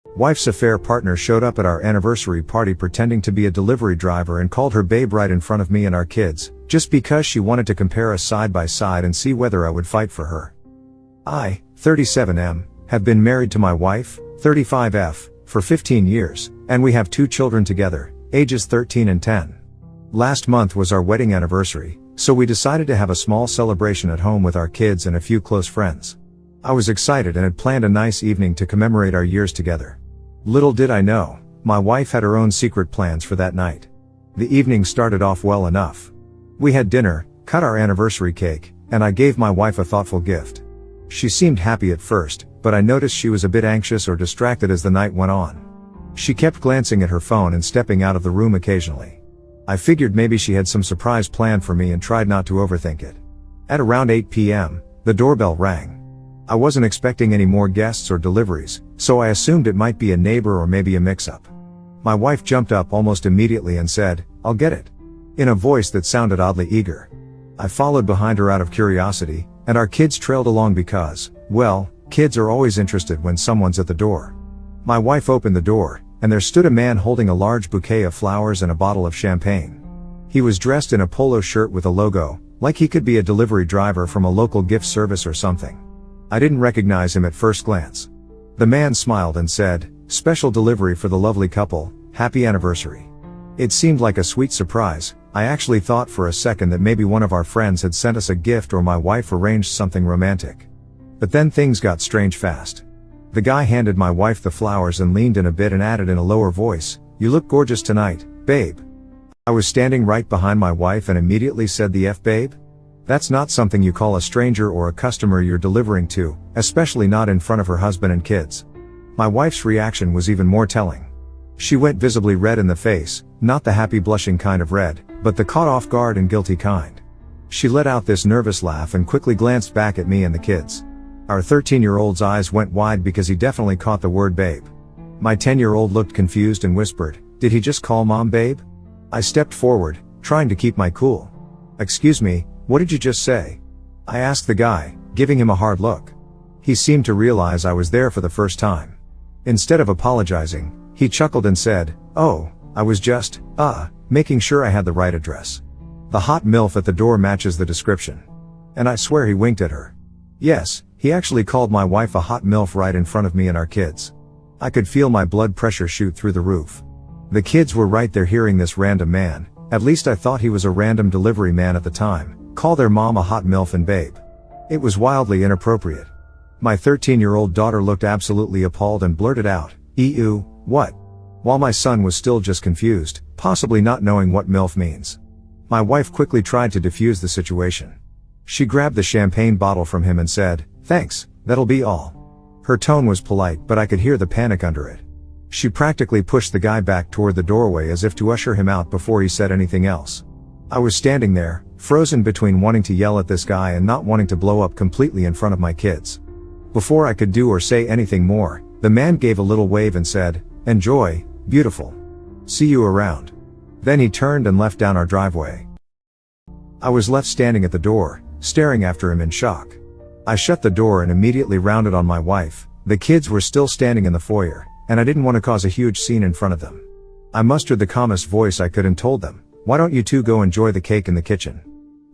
Wife's affair partner showed up at our anniversary party pretending to be a delivery driver and called her babe right in front of me and our kids, just because she wanted to compare us side by side and see whether I would fight for her. I, 37M, have been married to my wife, 35F, for 15 years, and we have 2 children together, ages 13 and 10. Last month was our wedding anniversary, so we decided to have a small celebration at home with our kids and a few close friends. I was excited and had planned a nice evening to commemorate our years together. Little did I know, my wife had her own secret plans for that night. The evening started off well enough. We had dinner, cut our anniversary cake, and I gave my wife a thoughtful gift. She seemed happy at first, but I noticed she was a bit anxious or distracted as the night went on. She kept glancing at her phone and stepping out of the room occasionally. I figured maybe she had some surprise planned for me and tried not to overthink it. At around 8 p.m., the doorbell rang. I wasn't expecting any more guests or deliveries, so I assumed it might be a neighbor or maybe a mix-up. My wife jumped up almost immediately and said, "I'll get it," in a voice that sounded oddly eager. I followed behind her out of curiosity, and our kids trailed along because, well, kids are always interested when someone's at the door. My wife opened the door, and there stood a man holding a large bouquet of flowers and a bottle of champagne. He was dressed in a polo shirt with a logo, like he could be a delivery driver from a local gift service or something. I didn't recognize him at first glance. The man smiled and said, "Special delivery for the lovely couple, happy anniversary." It seemed like a sweet surprise. I actually thought for a second that maybe one of our friends had sent us a gift or my wife arranged something romantic. But then things got strange fast. The guy handed my wife the flowers and leaned in a bit and added in a lower voice, "You look gorgeous tonight, babe." I was standing right behind my wife and immediately said, "The F babe? That's not something you call a stranger or a customer you're delivering to, especially not in front of her husband and kids." My wife's reaction was even more telling. She went visibly red in the face, not the happy blushing kind of red, but the caught off guard and guilty kind. She let out this nervous laugh and quickly glanced back at me and the kids. Our 13-year-old's eyes went wide because he definitely caught the word babe. My 10-year-old looked confused and whispered, "Did he just call mom babe?" I stepped forward, trying to keep my cool. "Excuse me, what did you just say?" I asked the guy, giving him a hard look. He seemed to realize I was there for the first time. Instead of apologizing, he chuckled and said, "Oh, I was just, making sure I had the right address. The hot MILF at the door matches the description." And I swear he winked at her. Yes, he actually called my wife a hot MILF right in front of me and our kids. I could feel my blood pressure shoot through the roof. The kids were right there hearing this random man, at least I thought he was a random delivery man at the time, call their mom a hot MILF and babe. It was wildly inappropriate. My 13-year-old daughter looked absolutely appalled and blurted out, "Ew, what?" While my son was still just confused, possibly not knowing what MILF means. My wife quickly tried to defuse the situation. She grabbed the champagne bottle from him and said, "Thanks, that'll be all." Her tone was polite, but I could hear the panic under it. She practically pushed the guy back toward the doorway as if to usher him out before he said anything else. I was standing there, frozen between wanting to yell at this guy and not wanting to blow up completely in front of my kids. Before I could do or say anything more, the man gave a little wave and said, "Enjoy, beautiful. See you around." Then he turned and left down our driveway. I was left standing at the door, staring after him in shock. I shut the door and immediately rounded on my wife. The kids were still standing in the foyer, and I didn't want to cause a huge scene in front of them. I mustered the calmest voice I could and told them, "Why don't you two go enjoy the cake in the kitchen?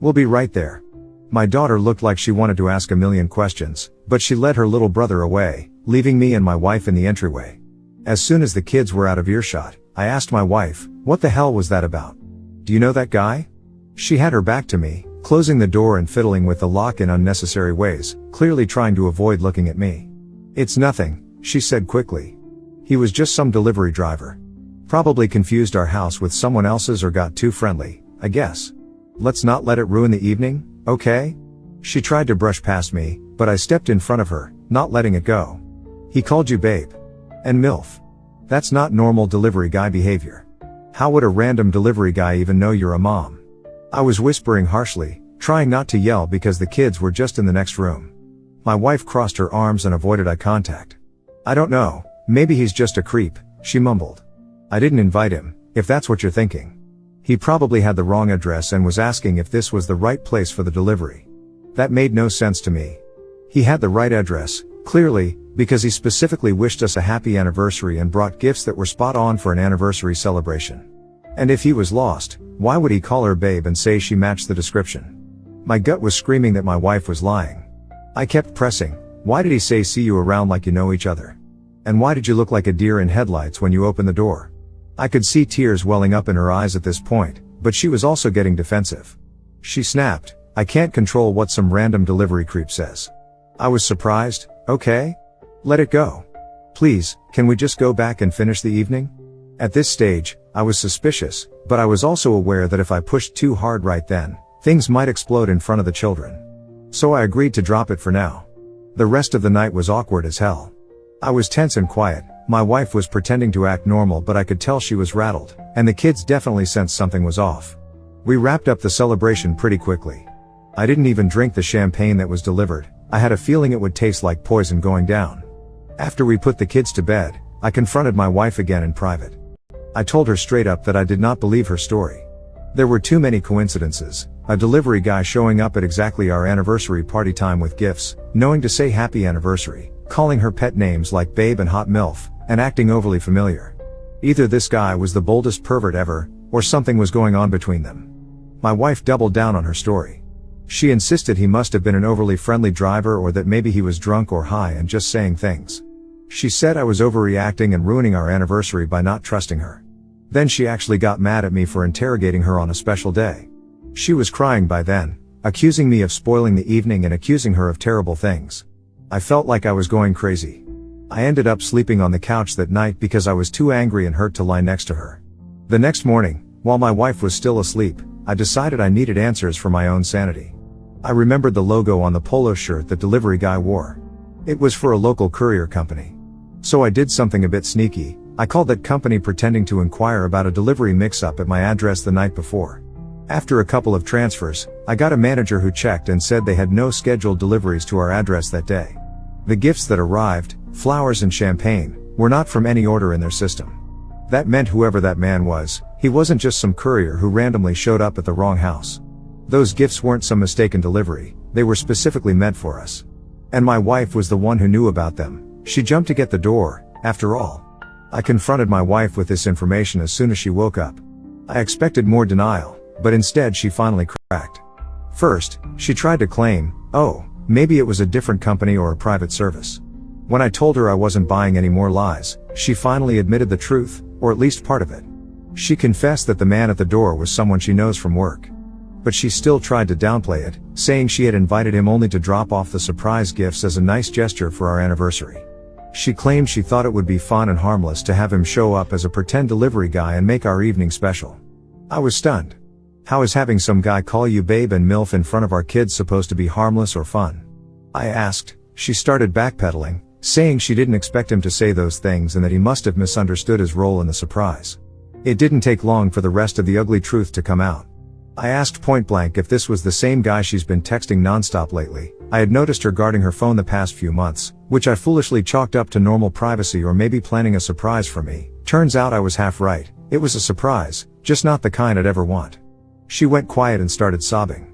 We'll be right there." My daughter looked like she wanted to ask a million questions, but she led her little brother away, leaving me and my wife in the entryway. As soon as the kids were out of earshot, I asked my wife, "What the hell was that about? Do you know that guy?" She had her back to me, closing the door and fiddling with the lock in unnecessary ways, clearly trying to avoid looking at me. "It's nothing," she said quickly. "He was just some delivery driver. Probably confused our house with someone else's or got too friendly, I guess. Let's not let it ruin the evening, okay?" She tried to brush past me, but I stepped in front of her, not letting it go. "He called you babe. And MILF. That's not normal delivery guy behavior. How would a random delivery guy even know you're a mom?" I was whispering harshly, trying not to yell because the kids were just in the next room. My wife crossed her arms and avoided eye contact. "I don't know, maybe he's just a creep," she mumbled. "I didn't invite him, if that's what you're thinking. He probably had the wrong address and was asking if this was the right place for the delivery. That made no sense to me. He had the right address, Clearly, because he specifically wished us a happy anniversary and brought gifts that were spot on for an anniversary celebration. And if he was lost, why would he call her babe and say she matched the description? My gut was screaming that my wife was lying. I kept pressing. Why did he say see you around like you know each other? And why did you look like a deer in headlights when you opened the door? I could see tears welling up in her eyes at this point, but she was also getting defensive. She snapped, I can't control what some random delivery creep says. I was surprised. Okay? Let it go. Please, can we just go back and finish the evening? At this stage, I was suspicious, but I was also aware that if I pushed too hard right then, things might explode in front of the children. So I agreed to drop it for now. The rest of the night was awkward as hell. I was tense and quiet. My wife was pretending to act normal, but I could tell she was rattled, and the kids definitely sensed something was off. We wrapped up the celebration pretty quickly. I didn't even drink the champagne that was delivered. I had a feeling it would taste like poison going down. After we put the kids to bed, I confronted my wife again in private. I told her straight up that I did not believe her story. There were too many coincidences. A delivery guy showing up at exactly our anniversary party time with gifts, knowing to say happy anniversary, calling her pet names like babe and hot milf, and acting overly familiar. Either this guy was the boldest pervert ever, or something was going on between them. My wife doubled down on her story. She insisted he must have been an overly friendly driver, or that maybe he was drunk or high and just saying things. She said I was overreacting and ruining our anniversary by not trusting her. Then she actually got mad at me for interrogating her on a special day. She was crying by then, accusing me of spoiling the evening and accusing her of terrible things. I felt like I was going crazy. I ended up sleeping on the couch that night because I was too angry and hurt to lie next to her. The next morning, while my wife was still asleep, I decided I needed answers for my own sanity. I remembered the logo on the polo shirt that delivery guy wore. It was for a local courier company. So I did something a bit sneaky. I called that company pretending to inquire about a delivery mix-up at my address the night before. After a couple of transfers, I got a manager who checked and said they had no scheduled deliveries to our address that day. The gifts that arrived, flowers and champagne, were not from any order in their system. That meant whoever that man was, he wasn't just some courier who randomly showed up at the wrong house. Those gifts weren't some mistaken delivery, they were specifically meant for us. And my wife was the one who knew about them. She jumped to get the door, after all. I confronted my wife with this information as soon as she woke up. I expected more denial, but instead she finally cracked. First, she tried to claim, oh, maybe it was a different company or a private service. When I told her I wasn't buying any more lies, she finally admitted the truth, or at least part of it. She confessed that the man at the door was someone she knows from work. But she still tried to downplay it, saying she had invited him only to drop off the surprise gifts as a nice gesture for our anniversary. She claimed she thought it would be fun and harmless to have him show up as a pretend delivery guy and make our evening special. I was stunned. How is having some guy call you babe and MILF in front of our kids supposed to be harmless or fun? I asked. She started backpedaling, saying she didn't expect him to say those things and that he must have misunderstood his role in the surprise. It didn't take long for the rest of the ugly truth to come out. I asked point blank if this was the same guy she's been texting nonstop lately. I had noticed her guarding her phone the past few months, which I foolishly chalked up to normal privacy or maybe planning a surprise for me. Turns out I was half right. It was a surprise, just not the kind I'd ever want. She went quiet and started sobbing.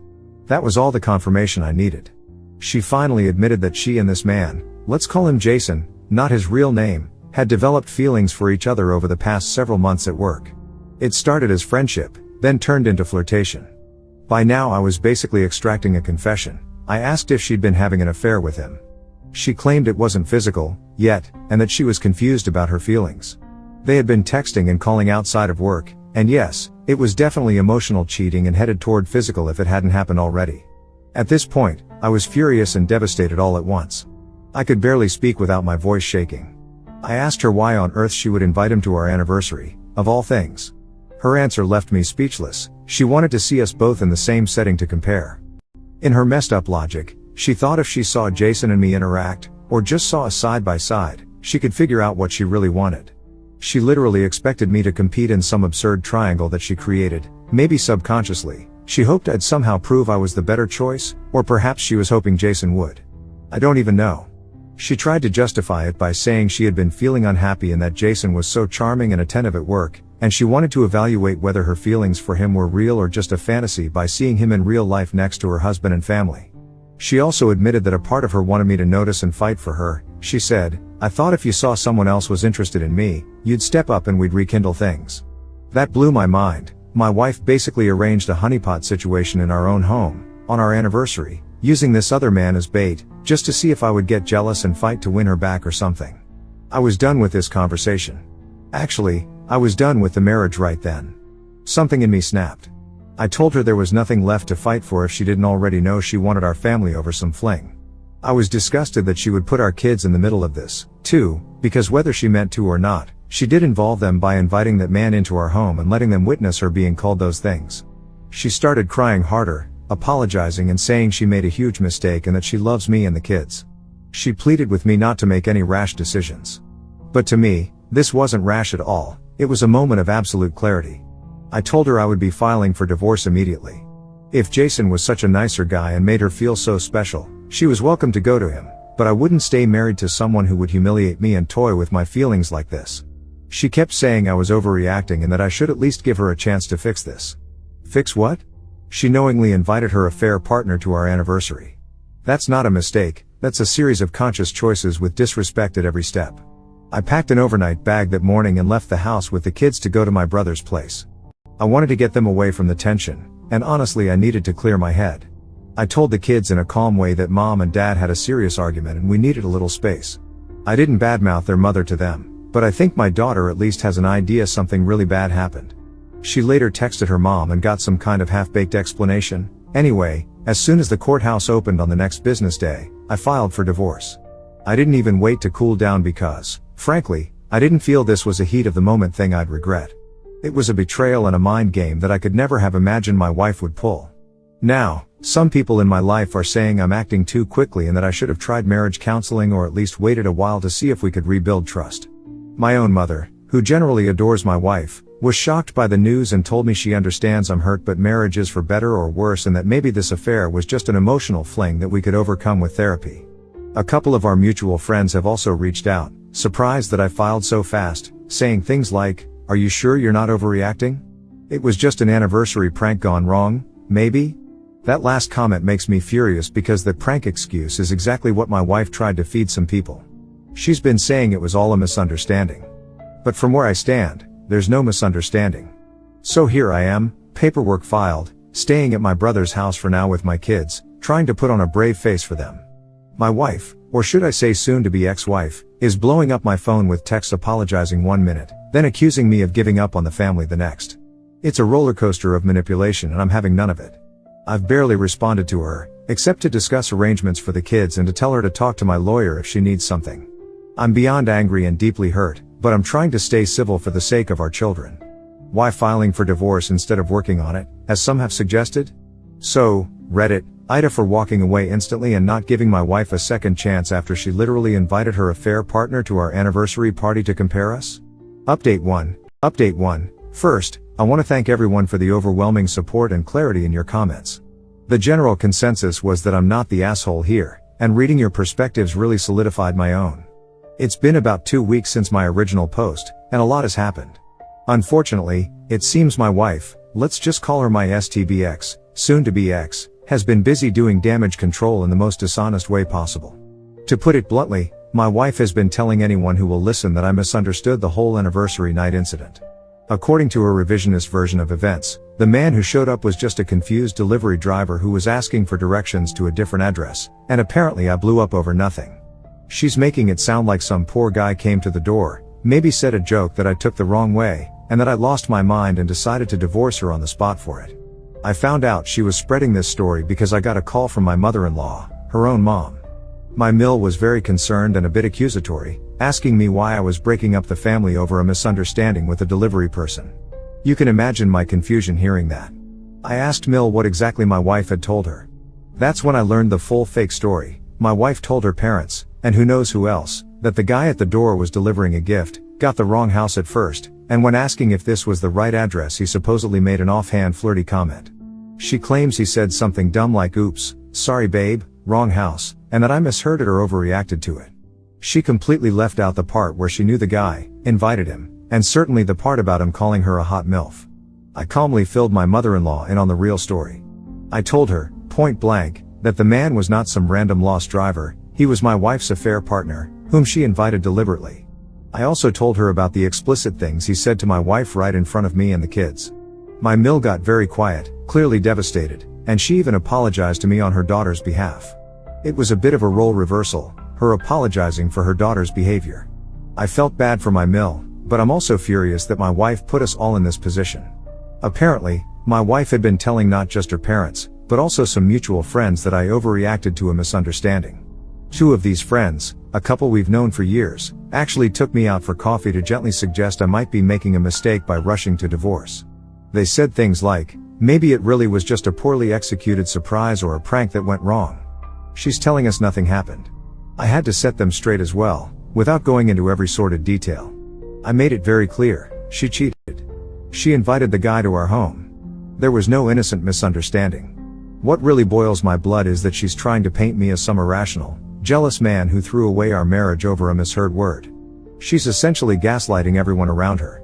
That was all the confirmation I needed. She finally admitted that she and this man, let's call him Jason, not his real name, had developed feelings for each other over the past several months at work. It started as friendship, then turned into flirtation. By now I was basically extracting a confession. I asked if she'd been having an affair with him. She claimed it wasn't physical, yet, and that she was confused about her feelings. They had been texting and calling outside of work, and yes, it was definitely emotional cheating and headed toward physical if it hadn't happened already. At this point, I was furious and devastated all at once. I could barely speak without my voice shaking. I asked her why on earth she would invite him to our anniversary, of all things. Her answer left me speechless. She wanted to see us both in the same setting to compare. In her messed up logic, she thought if she saw Jason and me interact, or just saw us side by side, she could figure out what she really wanted. She literally expected me to compete in some absurd triangle that she created, maybe subconsciously. She hoped I'd somehow prove I was the better choice, or perhaps she was hoping Jason would. I don't even know. She tried to justify it by saying she had been feeling unhappy and that Jason was so charming and attentive at work, and she wanted to evaluate whether her feelings for him were real or just a fantasy by seeing him in real life next to her husband and family. She also admitted that a part of her wanted me to notice and fight for her. She said, "I thought if you saw someone else was interested in me, you'd step up and we'd rekindle things." That blew my mind. My wife basically arranged a honeypot situation in our own home, on our anniversary, using this other man as bait, just to see if I would get jealous and fight to win her back or something. I was done with this conversation. Actually, I was done with the marriage right then. Something in me snapped. I told her there was nothing left to fight for if she didn't already know she wanted our family over some fling. I was disgusted that she would put our kids in the middle of this, too, because whether she meant to or not, she did involve them by inviting that man into our home and letting them witness her being called those things. She started crying harder, apologizing and saying she made a huge mistake and that she loves me and the kids. She pleaded with me not to make any rash decisions. But to me, this wasn't rash at all, it was a moment of absolute clarity. I told her I would be filing for divorce immediately. If Jason was such a nicer guy and made her feel so special, she was welcome to go to him, but I wouldn't stay married to someone who would humiliate me and toy with my feelings like this. She kept saying I was overreacting and that I should at least give her a chance to fix this. Fix what? She knowingly invited her affair partner to our anniversary. That's not a mistake, that's a series of conscious choices with disrespect at every step. I packed an overnight bag that morning and left the house with the kids to go to my brother's place. I wanted to get them away from the tension, and honestly I needed to clear my head. I told the kids in a calm way that mom and dad had a serious argument and we needed a little space. I didn't badmouth their mother to them, but I think my daughter at least has an idea something really bad happened. She later texted her mom and got some kind of half-baked explanation. Anyway, as soon as the courthouse opened on the next business day, I filed for divorce. I didn't even wait to cool down because, frankly, I didn't feel this was a heat of the moment thing I'd regret. It was a betrayal and a mind game that I could never have imagined my wife would pull. Now, some people in my life are saying I'm acting too quickly and that I should have tried marriage counseling or at least waited a while to see if we could rebuild trust. My own mother, who generally adores my wife, was shocked by the news and told me she understands I'm hurt but marriage is for better or worse and that maybe this affair was just an emotional fling that we could overcome with therapy. A couple of our mutual friends have also reached out, surprised that I filed so fast, saying things like, "Are you sure you're not overreacting? It was just an anniversary prank gone wrong, maybe?" That last comment makes me furious because the prank excuse is exactly what my wife tried to feed some people. She's been saying it was all a misunderstanding. But from where I stand, there's no misunderstanding. So here I am, paperwork filed, staying at my brother's house for now with my kids, trying to put on a brave face for them. My wife, or should I say soon to be ex-wife, is blowing up my phone with texts apologizing 1 minute, then accusing me of giving up on the family the next. It's a roller coaster of manipulation and I'm having none of it. I've barely responded to her, except to discuss arrangements for the kids and to tell her to talk to my lawyer if she needs something. I'm beyond angry and deeply hurt, but I'm trying to stay civil for the sake of our children. Why filing for divorce instead of working on it, as some have suggested? So, Reddit, Ida for walking away instantly and not giving my wife a second chance after she literally invited her affair partner to our anniversary party to compare us? Update 1. First, I want to thank everyone for the overwhelming support and clarity in your comments. The general consensus was that I'm not the asshole here, and reading your perspectives really solidified my own. It's been about 2 weeks since my original post, and a lot has happened. Unfortunately, it seems my wife, let's just call her my STBX, soon to be ex, has been busy doing damage control in the most dishonest way possible. To put it bluntly, my wife has been telling anyone who will listen that I misunderstood the whole anniversary night incident. According to her revisionist version of events, the man who showed up was just a confused delivery driver who was asking for directions to a different address, and apparently I blew up over nothing. She's making it sound like some poor guy came to the door, maybe said a joke that I took the wrong way, and that I lost my mind and decided to divorce her on the spot for it. I found out she was spreading this story because I got a call from my mother-in-law, her own mom. My mill was very concerned and a bit accusatory, asking me why I was breaking up the family over a misunderstanding with a delivery person. You can imagine my confusion hearing that. I asked Mill what exactly my wife had told her. That's when I learned the full fake story. My wife told her parents, and who knows who else, that the guy at the door was delivering a gift, got the wrong house at first, and when asking if this was the right address he supposedly made an offhand flirty comment. She claims he said something dumb like "Oops, sorry babe, wrong house," and that I misheard it or overreacted to it. She completely left out the part where she knew the guy, invited him, and certainly the part about him calling her a hot MILF. I calmly filled my mother-in-law in on the real story. I told her, point blank, That the man was not some random lost driver, he was my wife's affair partner, whom she invited deliberately. I also told her about the explicit things he said to my wife right in front of me and the kids. My Mill got very quiet, clearly devastated, and she even apologized to me on her daughter's behalf. It was a bit of a role reversal, her apologizing for her daughter's behavior. I felt bad for my Mill, but I'm also furious that my wife put us all in this position. Apparently, my wife had been telling not just her parents, but also some mutual friends that I overreacted to a misunderstanding. Two of these friends, a couple we've known for years, actually took me out for coffee to gently suggest I might be making a mistake by rushing to divorce. They said things like, maybe it really was just a poorly executed surprise or a prank that went wrong. She's telling us nothing happened. I had to set them straight as well, without going into every sordid detail. I made it very clear, she cheated. She invited the guy to our home. There was no innocent misunderstanding. What really boils my blood is that she's trying to paint me as some irrational, jealous man who threw away our marriage over a misheard word. She's essentially gaslighting everyone around her.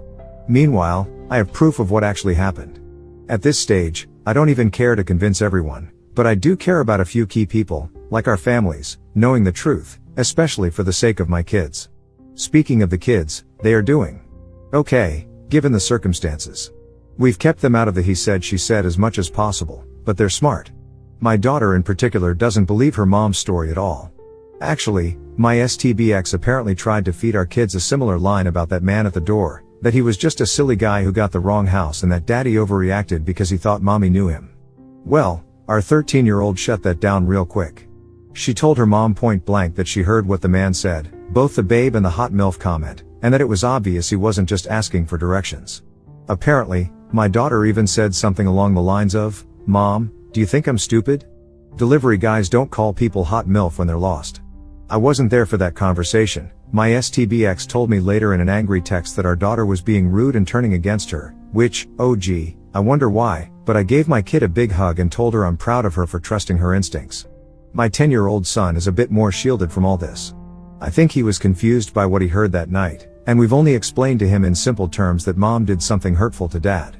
Meanwhile, I have proof of what actually happened. At this stage, I don't even care to convince everyone, but I do care about a few key people, like our families, knowing the truth, especially for the sake of my kids. Speaking of the kids, they are doing okay, given the circumstances. We've kept them out of the he said she said as much as possible, but they're smart. My daughter in particular doesn't believe her mom's story at all. Actually, my STBX apparently tried to feed our kids a similar line about that man at the door, that he was just a silly guy who got the wrong house and that daddy overreacted because he thought mommy knew him. Well, our 13-year-old shut that down real quick. She told her mom point blank that she heard what the man said, both the babe and the hot MILF comment, and that it was obvious he wasn't just asking for directions. Apparently, my daughter even said something along the lines of, "Mom, do you think I'm stupid? Delivery guys don't call people hot MILF when they're lost." I wasn't there for that conversation. My STBX told me later in an angry text that our daughter was being rude and turning against her, which, oh gee, I wonder why, but I gave my kid a big hug and told her I'm proud of her for trusting her instincts. My 10-year-old son is a bit more shielded from all this. I think he was confused by what he heard that night, and we've only explained to him in simple terms that mom did something hurtful to dad.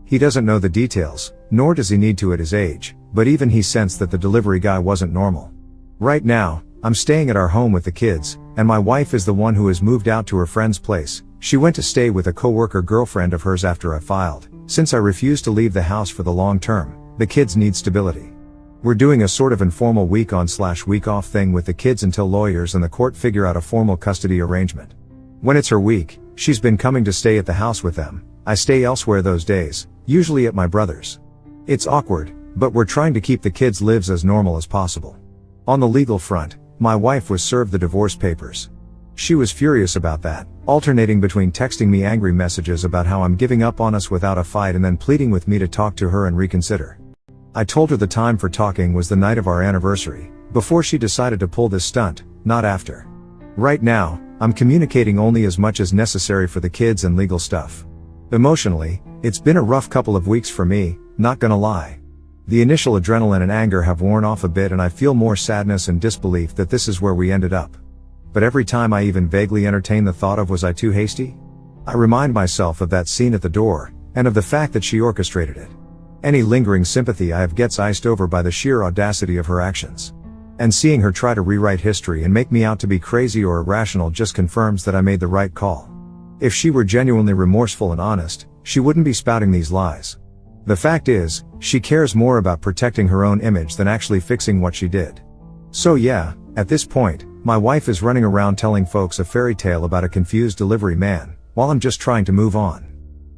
He doesn't know the details, nor does he need to at his age, but even he sensed that the delivery guy wasn't normal. Right now, I'm staying at our home with the kids, and my wife is the one who has moved out to her friend's place. She went to stay with a coworker girlfriend of hers after I filed. Since I refused to leave the house for the long term, the kids need stability. We're doing a sort of informal week on / week off thing with the kids until lawyers and the court figure out a formal custody arrangement. When it's her week, she's been coming to stay at the house with them. I stay elsewhere those days, usually at my brother's. It's awkward, but we're trying to keep the kids' lives as normal as possible. On the legal front, my wife was served the divorce papers. She was furious about that, alternating between texting me angry messages about how I'm giving up on us without a fight and then pleading with me to talk to her and reconsider. I told her the time for talking was the night of our anniversary, before she decided to pull this stunt, not after. Right now, I'm communicating only as much as necessary for the kids and legal stuff. Emotionally, it's been a rough couple of weeks for me, not gonna lie. The initial adrenaline and anger have worn off a bit and I feel more sadness and disbelief that this is where we ended up. But every time I even vaguely entertain the thought of was I too hasty? I remind myself of that scene at the door, and of the fact that she orchestrated it. Any lingering sympathy I have gets iced over by the sheer audacity of her actions. And seeing her try to rewrite history and make me out to be crazy or irrational just confirms that I made the right call. If she were genuinely remorseful and honest, she wouldn't be spouting these lies. The fact is, she cares more about protecting her own image than actually fixing what she did. So yeah, at this point, my wife is running around telling folks a fairy tale about a confused delivery man, while I'm just trying to move on.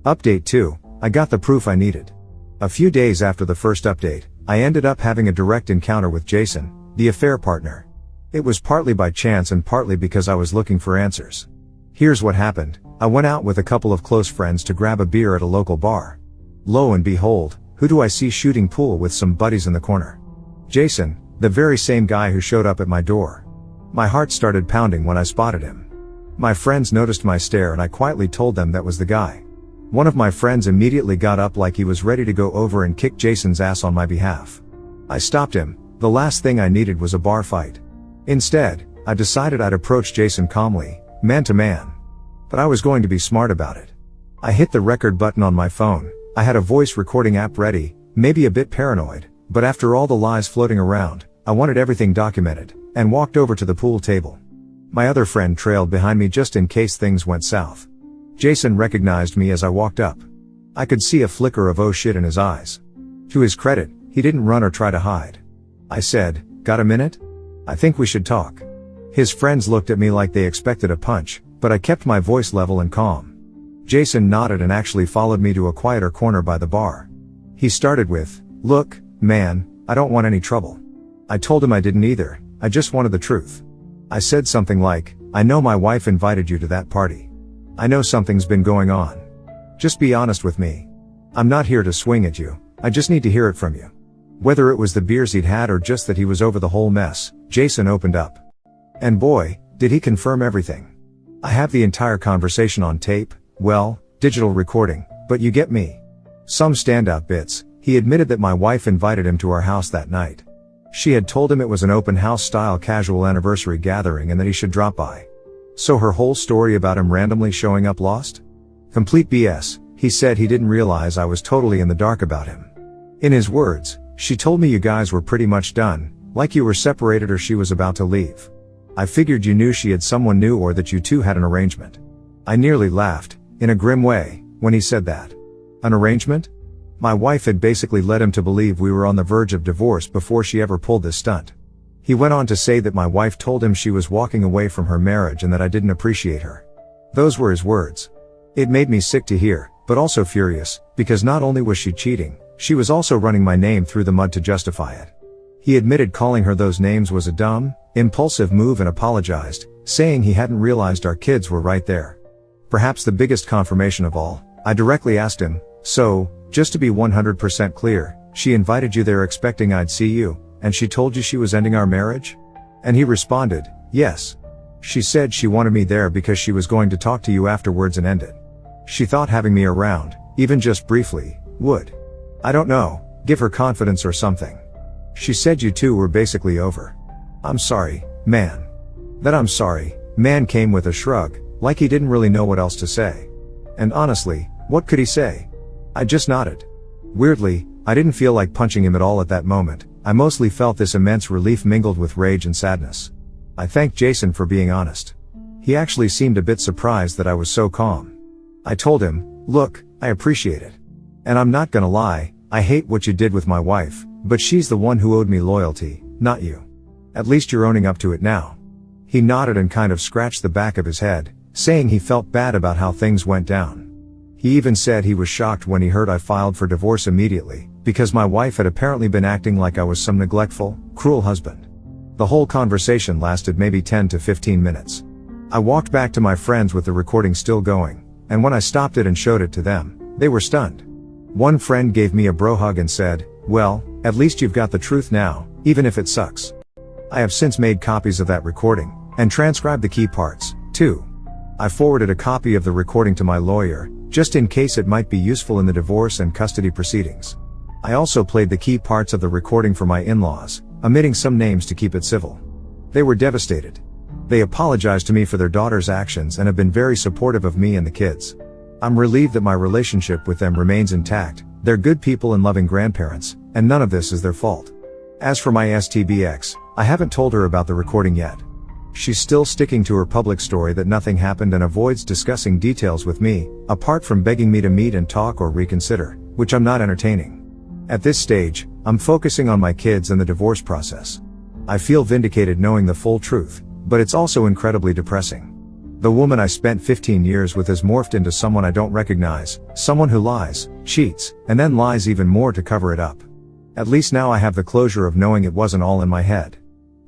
Update 2, I got the proof I needed. A few days after the first update, I ended up having a direct encounter with Jason, the affair partner. It was partly by chance and partly because I was looking for answers. Here's what happened. I went out with a couple of close friends to grab a beer at a local bar. Lo and behold, who do I see shooting pool with some buddies in the corner? Jason, the very same guy who showed up at my door. My heart started pounding when I spotted him. My friends noticed my stare and I quietly told them that was the guy. One of my friends immediately got up like he was ready to go over and kick Jason's ass on my behalf. I stopped him. The last thing I needed was a bar fight. Instead, I decided I'd approach Jason calmly, man to man. But I was going to be smart about it. I hit the record button on my phone. I had a voice recording app ready, maybe a bit paranoid, but after all the lies floating around, I wanted everything documented, and walked over to the pool table. My other friend trailed behind me just in case things went south. Jason recognized me as I walked up. I could see a flicker of oh shit in his eyes. To his credit, he didn't run or try to hide. I said, "Got a minute? I think we should talk." His friends looked at me like they expected a punch, but I kept my voice level and calm. Jason nodded and actually followed me to a quieter corner by the bar. He started with, "Look, man, I don't want any trouble." I told him I didn't either, I just wanted the truth. I said something like, "I know my wife invited you to that party. I know something's been going on. Just be honest with me. I'm not here to swing at you, I just need to hear it from you." Whether it was the beers he'd had or just that he was over the whole mess, Jason opened up. And boy, did he confirm everything. I have the entire conversation on tape, well, digital recording, but you get me. Some standout bits. He admitted that my wife invited him to our house that night. She had told him it was an open house style casual anniversary gathering and that he should drop by. So her whole story about him randomly showing up lost? Complete BS. He said he didn't realize I was totally in the dark about him. In his words, "She told me you guys were pretty much done, like you were separated or she was about to leave. I figured you knew she had someone new or that you two had an arrangement." I nearly laughed, in a grim way, when he said that. An arrangement? My wife had basically led him to believe we were on the verge of divorce before she ever pulled this stunt. He went on to say that my wife told him she was walking away from her marriage and that I didn't appreciate her. Those were his words. It made me sick to hear, but also furious, because not only was she cheating, she was also running my name through the mud to justify it. He admitted calling her those names was a dumb, impulsive move and apologized, saying he hadn't realized our kids were right there. Perhaps the biggest confirmation of all, I directly asked him, "So, just to be 100% clear, she invited you there expecting I'd see you, and she told you she was ending our marriage?" And he responded, "Yes. She said she wanted me there because she was going to talk to you afterwards and end it. She thought having me around, even just briefly, would, I don't know, give her confidence or something. She said you two were basically over. I'm sorry, man." That "I'm sorry, man" came with a shrug, like he didn't really know what else to say. And honestly, what could he say? I just nodded. Weirdly, I didn't feel like punching him at all at that moment. I mostly felt this immense relief mingled with rage and sadness. I thanked Jason for being honest. He actually seemed a bit surprised that I was so calm. I told him, "Look, I appreciate it. And I'm not gonna lie, I hate what you did with my wife, but she's the one who owed me loyalty, not you. At least you're owning up to it now." He nodded and kind of scratched the back of his head, saying he felt bad about how things went down. He even said he was shocked when he heard I filed for divorce immediately, because my wife had apparently been acting like I was some neglectful, cruel husband. The whole conversation lasted maybe 10 to 15 minutes. I walked back to my friends with the recording still going, and when I stopped it and showed it to them, they were stunned. One friend gave me a bro hug and said, "Well, at least you've got the truth now, even if it sucks." I have since made copies of that recording, and transcribed the key parts, too. I forwarded a copy of the recording to my lawyer, just in case it might be useful in the divorce and custody proceedings. I also played the key parts of the recording for my in-laws, omitting some names to keep it civil. They were devastated. They apologized to me for their daughter's actions and have been very supportive of me and the kids. I'm relieved that my relationship with them remains intact. They're good people and loving grandparents, and none of this is their fault. As for my STBX, I haven't told her about the recording yet. She's still sticking to her public story that nothing happened and avoids discussing details with me, apart from begging me to meet and talk or reconsider, which I'm not entertaining. At this stage, I'm focusing on my kids and the divorce process. I feel vindicated knowing the full truth, but it's also incredibly depressing. The woman I spent 15 years with has morphed into someone I don't recognize, someone who lies, cheats, and then lies even more to cover it up. At least now I have the closure of knowing it wasn't all in my head.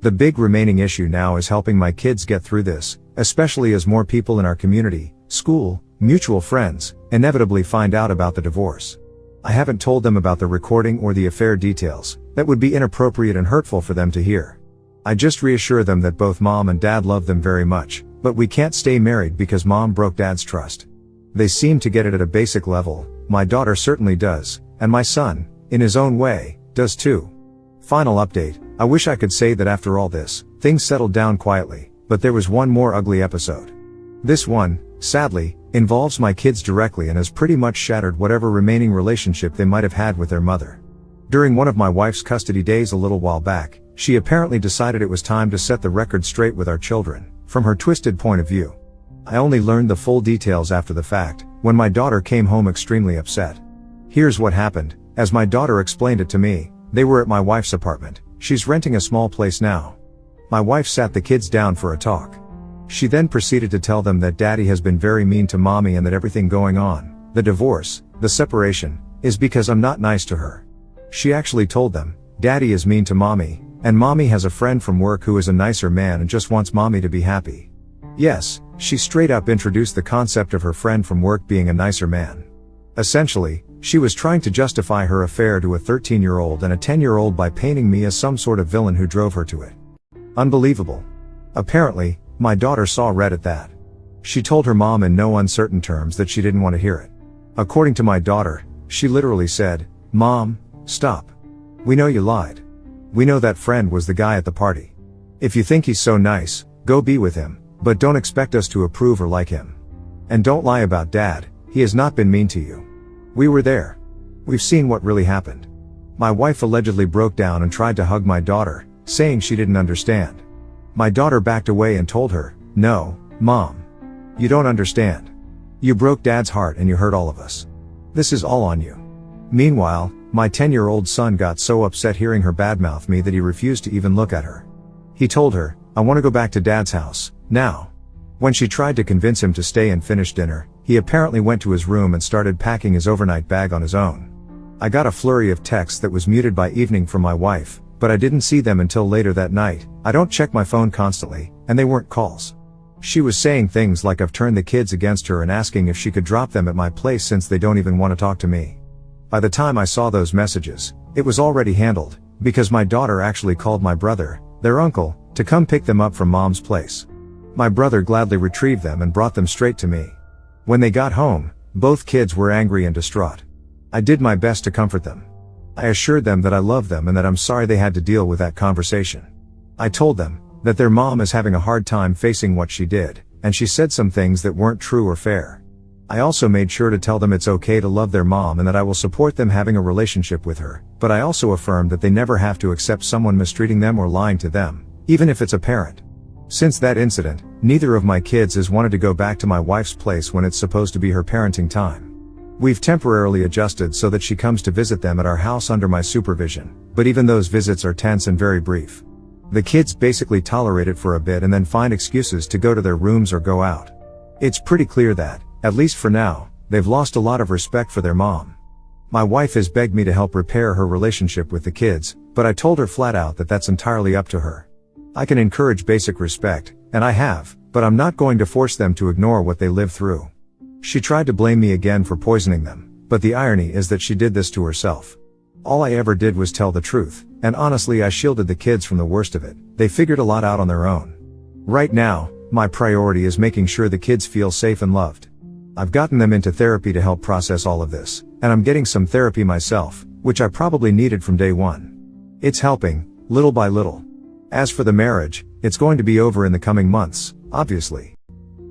The big remaining issue now is helping my kids get through this, especially as more people in our community, school, mutual friends, inevitably find out about the divorce. I haven't told them about the recording or the affair details. That would be inappropriate and hurtful for them to hear. I just reassure them that both mom and dad love them very much, but we can't stay married because mom broke dad's trust. They seem to get it at a basic level. My daughter certainly does, and my son, in his own way, does too. Final update, I wish I could say that after all this, things settled down quietly, but there was one more ugly episode. This one, sadly, involves my kids directly and has pretty much shattered whatever remaining relationship they might have had with their mother. During one of my wife's custody days a little while back, she apparently decided it was time to set the record straight with our children, from her twisted point of view. I only learned the full details after the fact, when my daughter came home extremely upset. Here's what happened, as my daughter explained it to me. They were at my wife's apartment. She's renting a small place now. My wife sat the kids down for a talk. She then proceeded to tell them that daddy has been very mean to mommy and that everything going on, the divorce, the separation, is because I'm not nice to her. She actually told them, daddy is mean to mommy, and mommy has a friend from work who is a nicer man and just wants mommy to be happy. Yes, she straight up introduced the concept of her friend from work being a nicer man. Essentially, she was trying to justify her affair to a 13-year-old and a 10-year-old by painting me as some sort of villain who drove her to it. Unbelievable. Apparently, my daughter saw red at that. She told her mom in no uncertain terms that she didn't want to hear it. According to my daughter, she literally said, "Mom, stop. We know you lied. We know that friend was the guy at the party. If you think he's so nice, go be with him, but don't expect us to approve or like him. And don't lie about dad, he has not been mean to you. We were there. We've seen what really happened." My wife allegedly broke down and tried to hug my daughter, saying she didn't understand. My daughter backed away and told her, "No, Mom. You don't understand. You broke dad's heart and you hurt all of us. This is all on you." Meanwhile, my 10-year-old son got so upset hearing her badmouth me that he refused to even look at her. He told her, "I want to go back to dad's house, now." When she tried to convince him to stay and finish dinner, he apparently went to his room and started packing his overnight bag on his own. I got a flurry of texts that was muted by evening from my wife, but I didn't see them until later that night. I don't check my phone constantly, and they weren't calls. She was saying things like I've turned the kids against her and asking if she could drop them at my place since they don't even want to talk to me. By the time I saw those messages, it was already handled, because my daughter actually called my brother, their uncle, to come pick them up from mom's place. My brother gladly retrieved them and brought them straight to me. When they got home, both kids were angry and distraught. I did my best to comfort them. I assured them that I love them and that I'm sorry they had to deal with that conversation. I told them that their mom is having a hard time facing what she did, and she said some things that weren't true or fair. I also made sure to tell them it's okay to love their mom and that I will support them having a relationship with her, but I also affirmed that they never have to accept someone mistreating them or lying to them, even if it's a parent. Since that incident, neither of my kids has wanted to go back to my wife's place when it's supposed to be her parenting time. We've temporarily adjusted so that she comes to visit them at our house under my supervision, but even those visits are tense and very brief. The kids basically tolerate it for a bit and then find excuses to go to their rooms or go out. It's pretty clear that, at least for now, they've lost a lot of respect for their mom. My wife has begged me to help repair her relationship with the kids, but I told her flat out that that's entirely up to her. I can encourage basic respect, and I have, but I'm not going to force them to ignore what they live through. She tried to blame me again for poisoning them, but the irony is that she did this to herself. All I ever did was tell the truth, and honestly I shielded the kids from the worst of it. They figured a lot out on their own. Right now, my priority is making sure the kids feel safe and loved. I've gotten them into therapy to help process all of this, and I'm getting some therapy myself, which I probably needed from day one. It's helping, little by little. As for the marriage, it's going to be over in the coming months, obviously.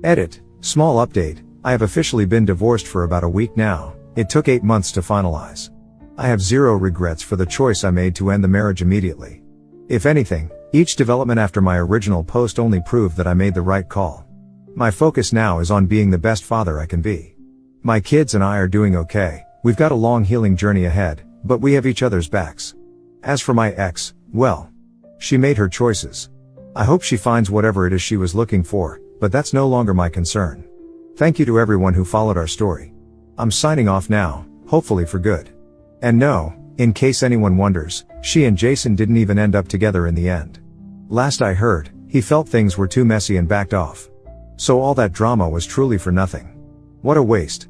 Edit. Small update. I have officially been divorced for about a week now. It took 8 months to finalize. I have zero regrets for the choice I made to end the marriage immediately. If anything, each development after my original post only proved that I made the right call. My focus now is on being the best father I can be. My kids and I are doing okay. We've got a long healing journey ahead, but we have each other's backs. As for my ex, well, she made her choices. I hope she finds whatever it is she was looking for, but that's no longer my concern. Thank you to everyone who followed our story. I'm signing off now, hopefully for good. And no, in case anyone wonders, she and Jason didn't even end up together in the end. Last I heard, he felt things were too messy and backed off. So all that drama was truly for nothing. What a waste.